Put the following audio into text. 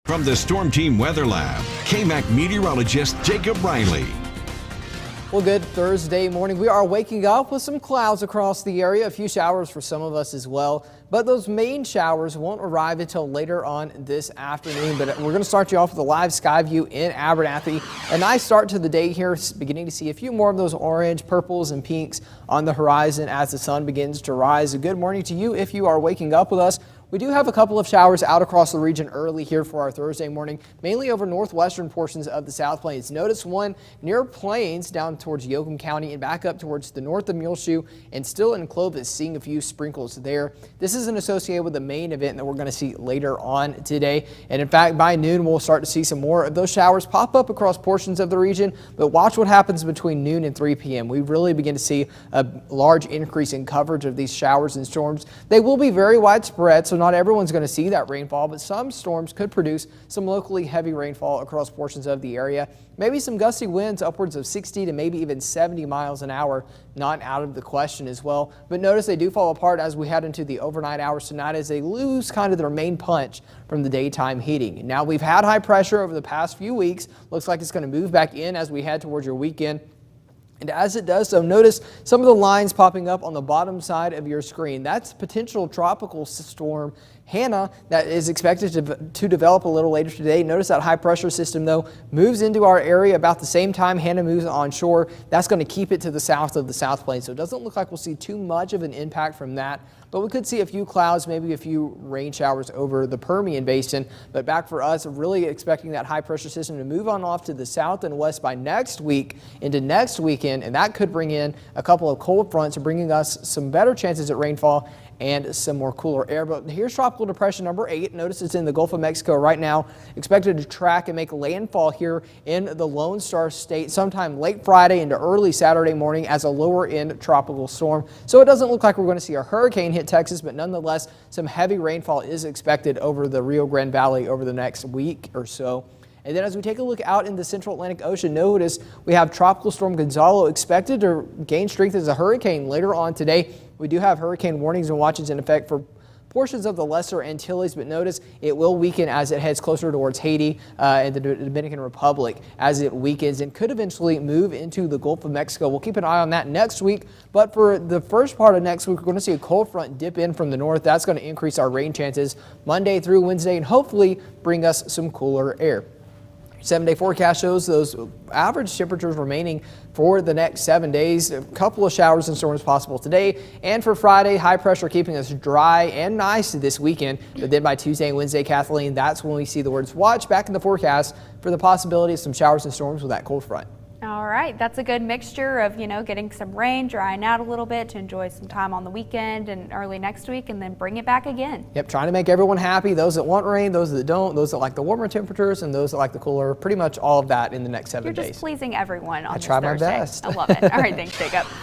From the Storm Team Weather Lab, KAMC Meteorologist Jacob Riley. Well, good Thursday morning. We are waking up with some clouds across the area, a few showers for some of us as well. But those main showers won't arrive until later on this afternoon. But we're going to start you off with a live sky view in Abernathy. A nice start to the day here, beginning to see a few more of those orange, purples, and pinks on the horizon as the sun begins to rise. A good morning to you if you are waking up with us. We do have a couple of showers out across the region early here for our Thursday morning, mainly over northwestern portions of the South Plains. Notice one near Plains down towards Yoakum County and back up towards the north of Muleshoe and still in Clovis, seeing a few sprinkles there. This isn't associated with the main event that we're going to see later on today. And in fact, by noon, we'll start to see some more of those showers pop up across portions of the region. But watch what happens between noon and 3 p.m. We really begin to see a large increase in coverage of these showers and storms. They will be very widespread, so not everyone's going to see that rainfall, but some storms could produce some locally heavy rainfall across portions of the area. Maybe some gusty winds upwards of 60 to maybe even 70 miles an hour, not out of the question as well. But notice they do fall apart as we head into the overnight hours tonight as they lose kind of their main punch from the daytime heating. Now, we've had high pressure over the past few weeks. Looks like it's going to move back in as we head towards your weekend. And as it does so, notice some of the lines popping up on the bottom side of your screen. That's potential tropical storm Hannah that is expected to develop a little later today. Notice that high pressure system, though, moves into our area about the same time Hannah moves onshore. That's going to keep it to the south of the South Plains. So it doesn't look like we'll see too much of an impact from that. But we could see a few clouds, maybe a few rain showers over the Permian Basin. But back for us, really expecting that high pressure system to move on off to the south and west by next week into next weekend. And that could bring in a couple of cold fronts, bringing us some better chances at rainfall and some more cooler air. But here's tropical depression number 8. Notice it's in the Gulf of Mexico right now, expected to track and make landfall here in the Lone Star State sometime late Friday into early Saturday morning as a lower end tropical storm. So it doesn't look like we're going to see a hurricane hit Texas, but nonetheless, some heavy rainfall is expected over the Rio Grande Valley over the next week or so. And then as we take a look out in the central Atlantic Ocean, notice we have Tropical Storm Gonzalo expected to gain strength as a hurricane later on today. We do have hurricane warnings and watches in effect for portions of the Lesser Antilles, but notice it will weaken as it heads closer towards Haiti and the Dominican Republic as it weakens and could eventually move into the Gulf of Mexico. We'll keep an eye on that next week, but for the first part of next week, we're going to see a cold front dip in from the north. That's going to increase our rain chances Monday through Wednesday and hopefully bring us some cooler air. 7-day forecast shows those average temperatures remaining for the next 7 days. A couple of showers and storms possible today. And for Friday, high pressure keeping us dry and nice this weekend. But then by Tuesday and Wednesday, Kathleen, that's when we see the words watch back in the forecast for the possibility of some showers and storms with that cold front. All right, that's a good mixture of, getting some rain, drying out a little bit to enjoy some time on the weekend and early next week, and then bring it back again. Yep, trying to make everyone happy. Those that want rain, those that don't, those that like the warmer temperatures, and those that like the cooler. Pretty much all of that in the next 7 days. You're just pleasing everyone on this Thursday. I try my Thursday. best. I love it. All right, thanks, Jacob.